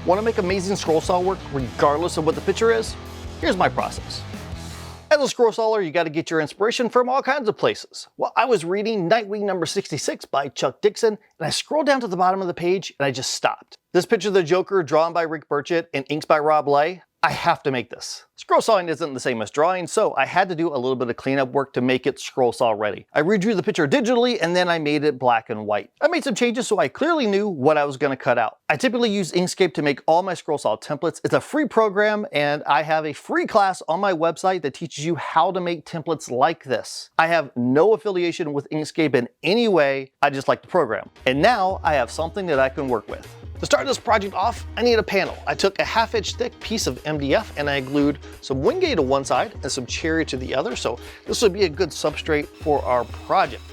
Want to make amazing scroll saw work regardless of what the picture is? Here's my process. As a scroll sawer, you got to get your inspiration from all kinds of places. Well, I was reading Nightwing number 66 by Chuck Dixon, and I scrolled down to the bottom of the page and I just stopped. This picture of the Joker, drawn by Rick Burchett and inks by Rob Leigh, I have to make this. Scroll sawing isn't the same as drawing, so I had to do a little bit of cleanup work to make it scroll saw ready. I redrew the picture digitally and then I made it black and white. I made some changes so I clearly knew what I was going to cut out. I typically use Inkscape to make all my scroll saw templates. It's a free program and I have a free class on my website that teaches you how to make templates like this. I have no affiliation with Inkscape in any way, I just like the program. And now I have something that I can work with. To start this project off, I need a panel. I took a 1/2 inch thick piece of MDF and I glued some Wingate to one side and some cherry to the other, so this would be a good substrate for our project.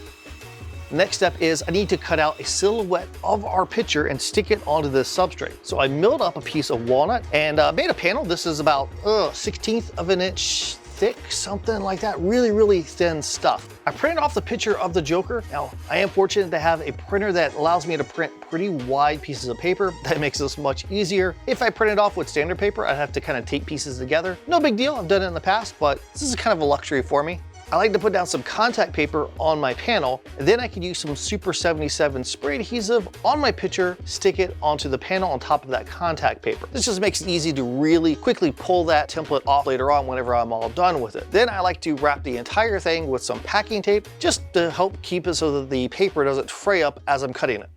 The next step is I need to cut out a silhouette of our picture and stick it onto this substrate. So I milled up a piece of walnut and made a panel. This is about 1/16 of an inch thick, something like that, really thin stuff. I printed off the picture of the Joker. Now, I am fortunate to have a printer that allows me to print pretty wide pieces of paper. That makes this much easier. If I printed off with standard paper, I'd have to kind of tape pieces together. No big deal, I've done it in the past, but this is kind of a luxury for me. I like to put down some contact paper on my panel, and then I can use some Super 77 spray adhesive on my picture, stick it onto the panel on top of that contact paper. This just makes it easy to really quickly pull that template off later on whenever I'm all done with it. Then I like to wrap the entire thing with some packing tape just to help keep it so that the paper doesn't fray up as I'm cutting it.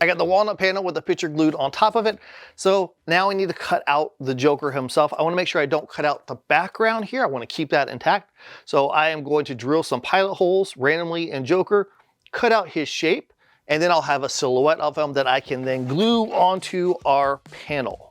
I got the walnut panel with the picture glued on top of it. So now I need to cut out the Joker himself. I want to make sure I don't cut out the background here. I want to keep that intact. So I am going to drill some pilot holes randomly in Joker, cut out his shape, and then I'll have a silhouette of him that I can then glue onto our panel.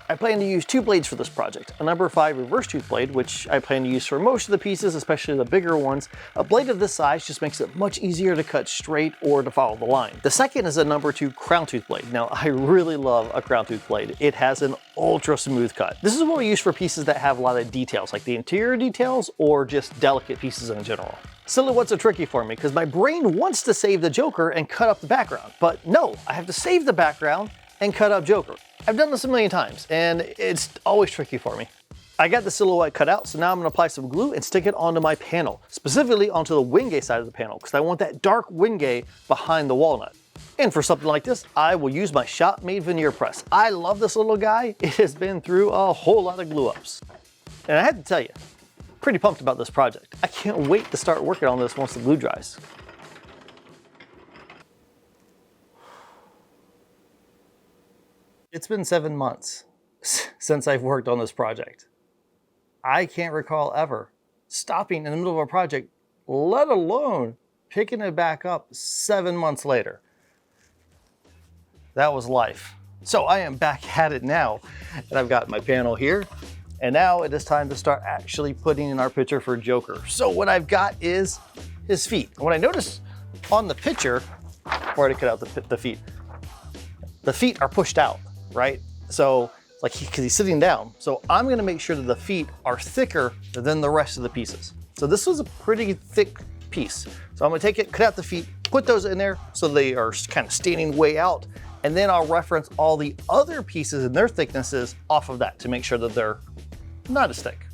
I plan to use 2 blades for this project. A number 5 reverse tooth blade, which I plan to use for most of the pieces, especially the bigger ones. A blade of this size just makes it much easier to cut straight or to follow the line. The second is a number 2 crown tooth blade. Now, I really love a crown tooth blade. It has an ultra smooth cut. This is what we use for pieces that have a lot of details, like the interior details or just delicate pieces in general. Silhouettes are tricky for me because my brain wants to save the Joker and cut up the background, but no, I have to save the background and cut up Joker. I've done this a million times and it's always tricky for me. I got the silhouette cut out, so now I'm going to apply some glue and stick it onto my panel, specifically onto the Wingate side of the panel because I want that dark Wingate behind the walnut. And for something like this, I will use my shop-made veneer press. I love this little guy. It has been through a whole lot of glue ups. And I had to tell you, pretty pumped about this project. I can't wait to start working on this once the glue dries. It's been 7 months since I've worked on this project. I can't recall ever stopping in the middle of a project, let alone picking it back up 7 months later. That was life. So I am back at it now, and I've got my panel here, and now it is time to start actually putting in our picture for Joker. So what I've got is his feet. What I noticed on the picture, where to cut out the feet are pushed out. Right? So like because he's sitting down. So I'm going to make sure that the feet are thicker than the rest of the pieces. So this was a pretty thick piece. So I'm going to take it, cut out the feet, put those in there so they are kind of standing way out. And then I'll reference all the other pieces and their thicknesses off of that to make sure that they're not as thick.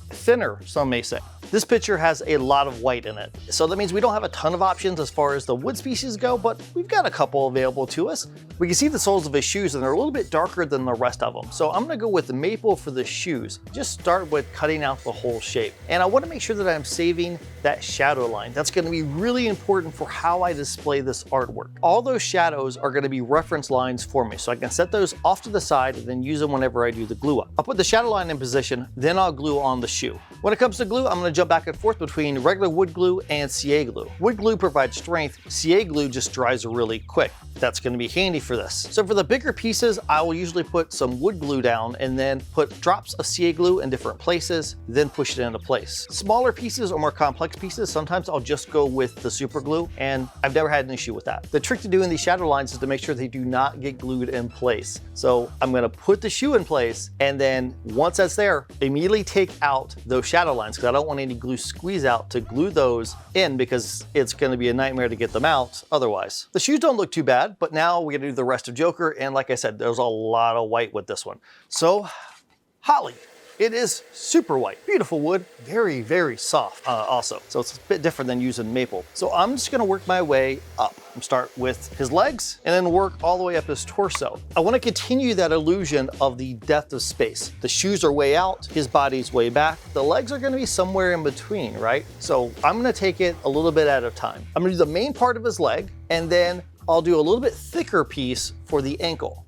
Thinner, some may say. This picture has a lot of white in it, so that means we don't have a ton of options as far as the wood species go, but we've got a couple available to us. We can see the soles of his shoes and they're a little bit darker than the rest of them. So I'm gonna go with the maple for the shoes. Just start with cutting out the whole shape. And I wanna make sure that I'm saving that shadow line. That's gonna be really important for how I display this artwork. All those shadows are gonna be reference lines for me, so I can set those off to the side and then use them whenever I do the glue up. I'll put the shadow line in position, then I'll glue on the shoe. When it comes to glue, I'm gonna jump back and forth between regular wood glue and CA glue. Wood glue provides strength, CA glue just dries really quick. That's gonna be handy for this. So for the bigger pieces, I will usually put some wood glue down and then put drops of CA glue in different places, then push it into place. Smaller pieces or more complex pieces, sometimes I'll just go with the super glue, and I've never had an issue with that. The trick to doing these shadow lines is to make sure they do not get glued in place. So I'm gonna put the shoe in place, and then once that's there, immediately take out those shadow lines because I don't want any handy glue squeeze out to glue those in because it's going to be a nightmare to get them out otherwise. The shoes don't look too bad, but now we're going to do the rest of Joker, and like I said, there's a lot of white with this one. So, Holly. It is super white, beautiful wood, very, very soft also. So it's a bit different than using maple. So I'm just gonna work my way up. Start with his legs and then work all the way up his torso. I wanna continue that illusion of the depth of space. The shoes are way out, his body's way back. The legs are gonna be somewhere in between, right? So I'm gonna take it a little bit at a time. I'm gonna do the main part of his leg, and then I'll do a little bit thicker piece for the ankle.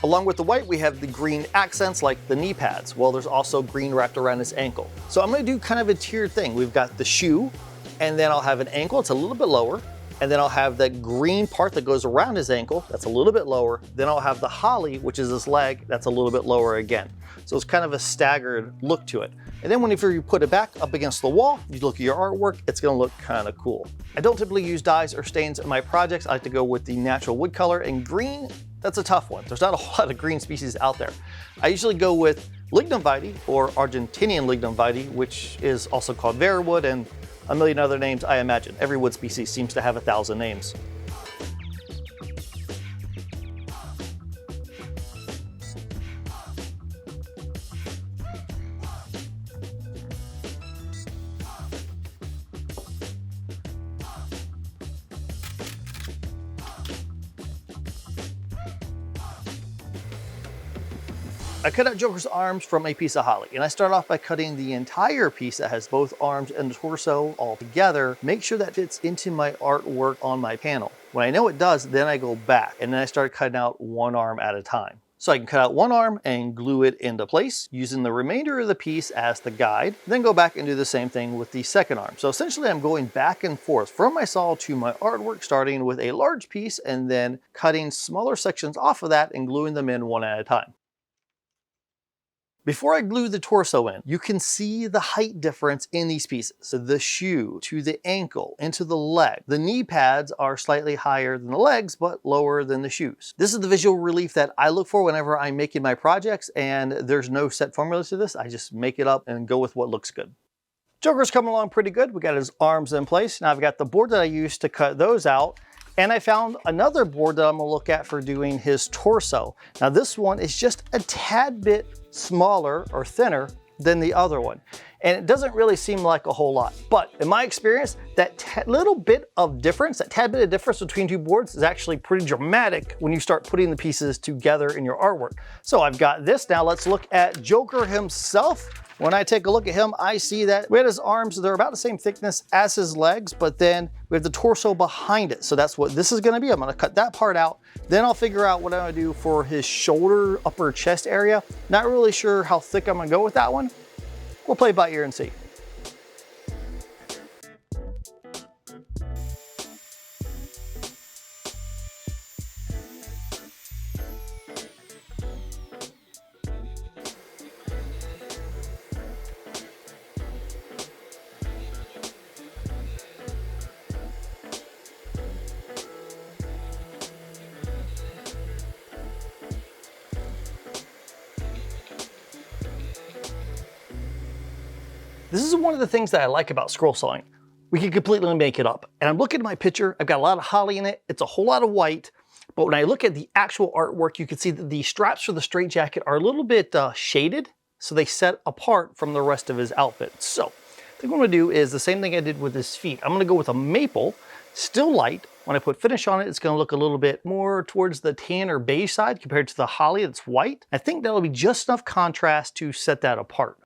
Along with the white, we have the green accents like the knee pads. Well, there's also green wrapped around his ankle. So I'm gonna do kind of a tiered thing. We've got the shoe, and then I'll have an ankle, it's a little bit lower. And then I'll have that green part that goes around his ankle, that's a little bit lower. Then I'll have the holly, which is his leg, that's a little bit lower again. So it's kind of a staggered look to it. And then whenever you put it back up against the wall, you look at your artwork, it's gonna look kind of cool. I don't typically use dyes or stains in my projects. I like to go with the natural wood color, and green, that's a tough one. There's not a whole lot of green species out there. I usually go with lignum vitae or Argentinian lignum vitae, which is also called Verewood, and a million other names, I imagine. Every wood species seems to have 1,000 names. I cut out Joker's arms from a piece of holly, and I start off by cutting the entire piece that has both arms and the torso all together. Make sure that fits into my artwork on my panel. When I know it does, then I go back, and then I start cutting out one arm at a time. So I can cut out one arm and glue it into place using the remainder of the piece as the guide, then go back and do the same thing with the second arm. So essentially I'm going back and forth from my saw to my artwork, starting with a large piece and then cutting smaller sections off of that and gluing them in one at a time. Before I glue the torso in, you can see the height difference in these pieces. So the shoe to the ankle into the leg. The knee pads are slightly higher than the legs, but lower than the shoes. This is the visual relief that I look for whenever I'm making my projects, and there's no set formula to this. I just make it up and go with what looks good. Joker's coming along pretty good. We got his arms in place. Now I've got the board that I used to cut those out. And I found another board that I'm gonna look at for doing his torso. Now this one is just a tad bit smaller or thinner than the other one. And it doesn't really seem like a whole lot. But in my experience, that little bit of difference, that tad bit of difference between two boards is actually pretty dramatic when you start putting the pieces together in your artwork. So I've got this. Now let's look at Joker himself. When I take a look at him, I see that we had his arms, they're about the same thickness as his legs, but then we have the torso behind it. So that's what this is gonna be. I'm gonna cut that part out. Then I'll figure out what I'm gonna do for his shoulder, upper chest area. Not really sure how thick I'm gonna go with that one. We'll play by ear and see. This is one of the things that I like about scroll sawing. We can completely make it up. And I'm looking at my picture, I've got a lot of holly in it, it's a whole lot of white, but when I look at the actual artwork, you can see that the straps for the straitjacket are a little bit shaded, so they set apart from the rest of his outfit. So, I think what I'm gonna do is the same thing I did with his feet. I'm gonna go with a maple, still light. When I put finish on it, it's gonna look a little bit more towards the tan or beige side compared to the holly that's white. I think that'll be just enough contrast to set that apart.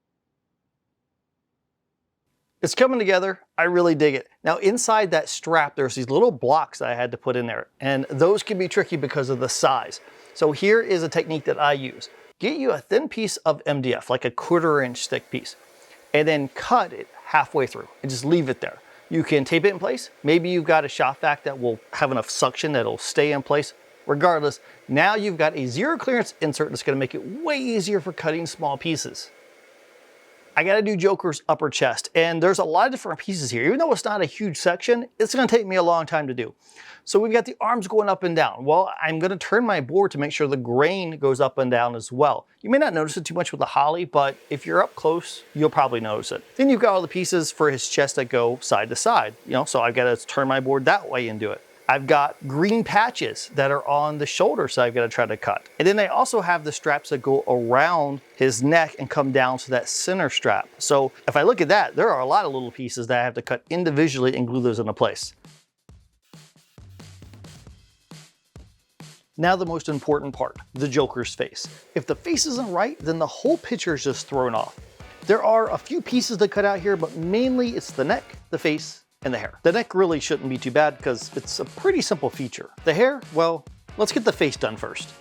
It's coming together. I really dig it. Now inside that strap, there's these little blocks that I had to put in there, and those can be tricky because of the size. So here is a technique that I use. Get you a thin piece of MDF, like a 1/4 inch thick piece, and then cut it halfway through and just leave it there. You can tape it in place. Maybe you've got a shop vac that will have enough suction that it'll stay in place. Regardless, now you've got a zero clearance insert that's gonna make it way easier for cutting small pieces. I gotta do Joker's upper chest, and there's a lot of different pieces here. Even though it's not a huge section, it's gonna take me a long time to do. So we've got the arms going up and down. Well, I'm gonna turn my board to make sure the grain goes up and down as well. You may not notice it too much with the holly, but if you're up close, you'll probably notice it. Then you've got all the pieces for his chest that go side to side, so I've gotta turn my board that way and do it. I've got green patches that are on the shoulder, so I've got to try to cut. And then I also have the straps that go around his neck and come down to that center strap. So if I look at that, there are a lot of little pieces that I have to cut individually and glue those into place. Now the most important part, the Joker's face. If the face isn't right, then the whole picture is just thrown off. There are a few pieces to cut out here, but mainly it's the neck, the face, and the hair. The neck really shouldn't be too bad because it's a pretty simple feature. The hair, well, let's get the face done first.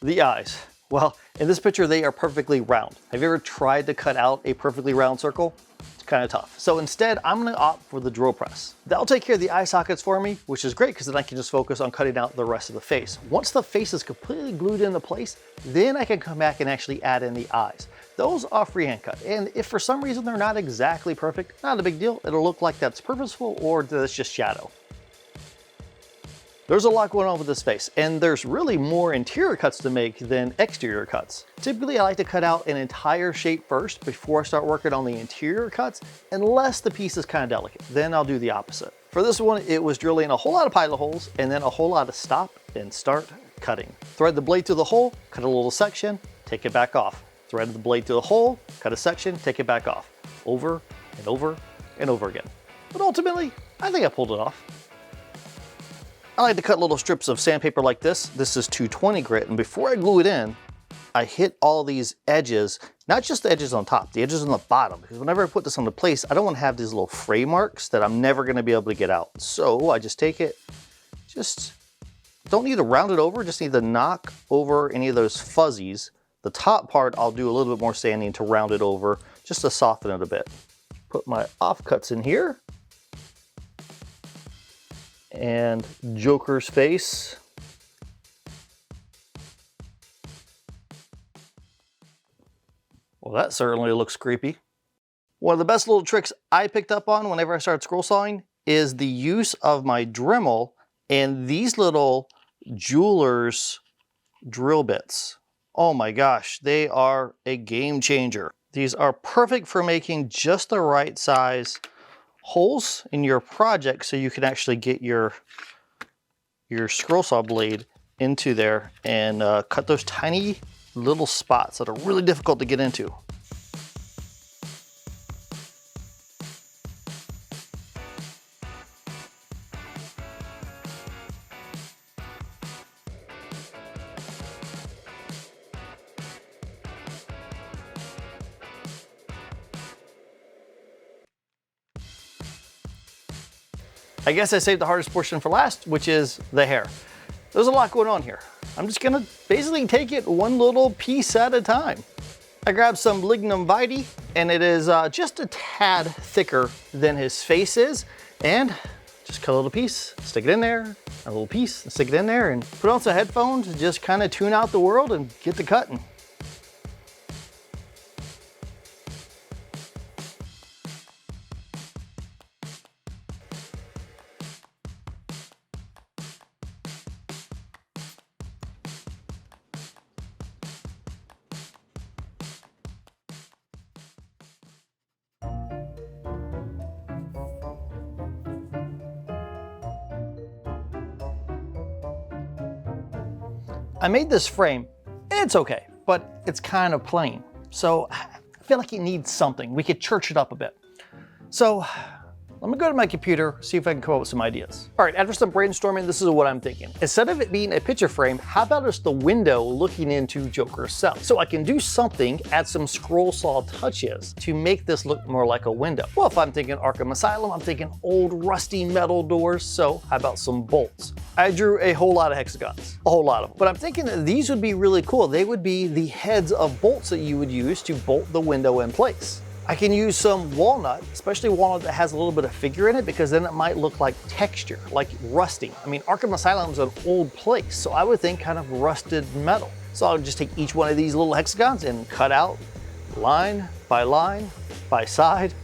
The eyes. Well, in this picture, they are perfectly round. Have you ever tried to cut out a perfectly round circle? It's kind of tough. So instead, I'm gonna opt for the drill press. That'll take care of the eye sockets for me, which is great because then I can just focus on cutting out the rest of the face. Once the face is completely glued into place, then I can come back and actually add in the eyes. Those are freehand cut, and if for some reason they're not exactly perfect, not a big deal. It'll look like that's purposeful or that's just shadow. There's a lot going on with this face, and there's really more interior cuts to make than exterior cuts. Typically, I like to cut out an entire shape first before I start working on the interior cuts, unless the piece is kind of delicate. Then I'll do the opposite. For this one, it was drilling a whole lot of pilot holes and then a whole lot of stop and start cutting. Thread the blade through the hole, cut a little section, take it back off. Thread the blade through the hole, cut a section, take it back off. Over and over and over again. But ultimately, I think I pulled it off. I like to cut little strips of sandpaper like this. This is 220 grit, and before I glue it in, I hit all these edges, not just the edges on top, the edges on the bottom, because whenever I put this into place, I don't want to have these little fray marks that I'm never going to be able to get out. So I just take it, don't need to round it over, just need to knock over any of those fuzzies. The top part, I'll do a little bit more sanding to round it over, just to soften it a bit. Put my offcuts in here. And Joker's face. Well, that certainly looks creepy. One of the best little tricks I picked up on whenever I started scroll sawing is the use of my Dremel and these little jeweler's drill bits. Oh my gosh, they are a game changer. These are perfect for making just the right size holes in your project so you can actually get your scroll saw blade into there and cut those tiny little spots that are really difficult to get into. I guess I saved the hardest portion for last, which is the hair. There's a lot going on here. I'm just gonna basically take it one little piece at a time. I grabbed some lignum vitae, and it is just a tad thicker than his face is, and just cut a little piece, stick it in there, a little piece, stick it in there, and put on some headphones and just kind of tune out the world and get to cutting. I made this frame, and it's okay, but it's kind of plain. So I feel like it needs something. We could church it up a bit. So let me go to my computer, see if I can come up with some ideas. All right, after some brainstorming, this is what I'm thinking. Instead of it being a picture frame, how about just the window looking into Joker's cell? So I can do something, add some scroll saw touches to make this look more like a window. Well, if I'm thinking Arkham Asylum, I'm thinking old rusty metal doors, so how about some bolts? I drew a whole lot of hexagons, a whole lot of them. But I'm thinking that these would be really cool. They would be the heads of bolts that you would use to bolt the window in place. I can use some walnut, especially walnut that has a little bit of figure in it, because then it might look like texture, like rusting. I mean, Arkham Asylum's an old place, so I would think kind of rusted metal. So I'll just take each one of these little hexagons and cut out line, by side,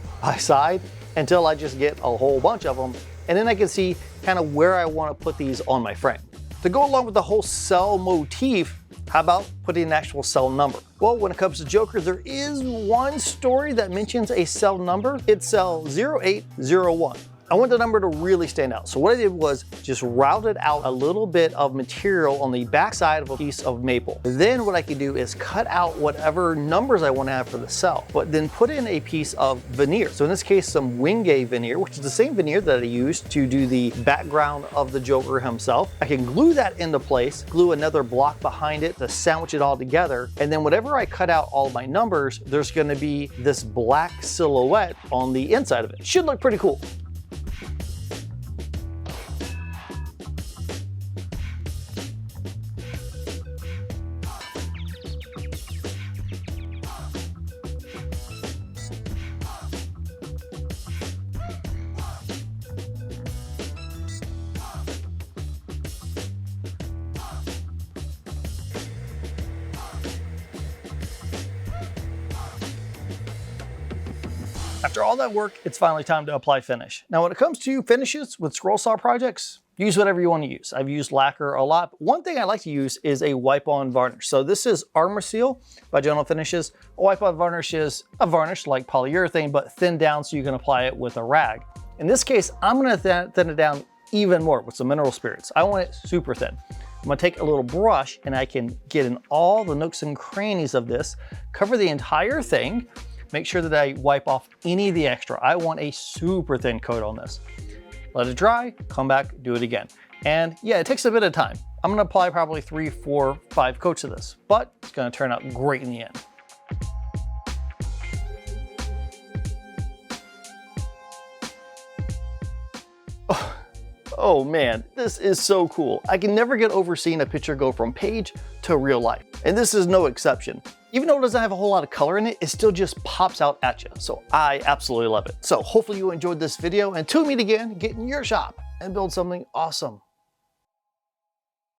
until I just get a whole bunch of them. And then I can see kind of where I want to put these on my frame. To go along with the whole cell motif, how about putting an actual cell number? Well, when it comes to Joker, there is one story that mentions a cell number. It's cell 0801. I want the number to really stand out. So what I did was just routed out a little bit of material on the back side of a piece of maple. Then what I can do is cut out whatever numbers I want to have for the cell, but then put in a piece of veneer. So in this case, some Wingate veneer, which is the same veneer that I used to do the background of the Joker himself. I can glue that into place, glue another block behind it to sandwich it all together. And then whenever I cut out all my numbers, there's going to be this black silhouette on the inside of it. Should look pretty cool. After all that work, it's finally time to apply finish. Now, when it comes to finishes with scroll saw projects, use whatever you want to use. I've used lacquer a lot. One thing I like to use is a wipe-on varnish. So this is Armor Seal by General Finishes. A wipe-on varnish is a varnish like polyurethane, but thinned down so you can apply it with a rag. In this case, I'm going to thin it down even more with some mineral spirits. I want it super thin. I'm going to take a little brush and I can get in all the nooks and crannies of this, cover the entire thing. Make sure that I wipe off any of the extra. I want a super thin coat on this. Let it dry, come back, do it again. And yeah, it takes a bit of time. I'm gonna apply probably 3, 4, 5 coats of this, but it's gonna turn out great in the end. Oh man, this is so cool. I can never get over seeing a picture go from page to real life. And this is no exception. Even though it doesn't have a whole lot of color in it, it still just pops out at you. So I absolutely love it. So hopefully you enjoyed this video, and tune me again, get in your shop and build something awesome.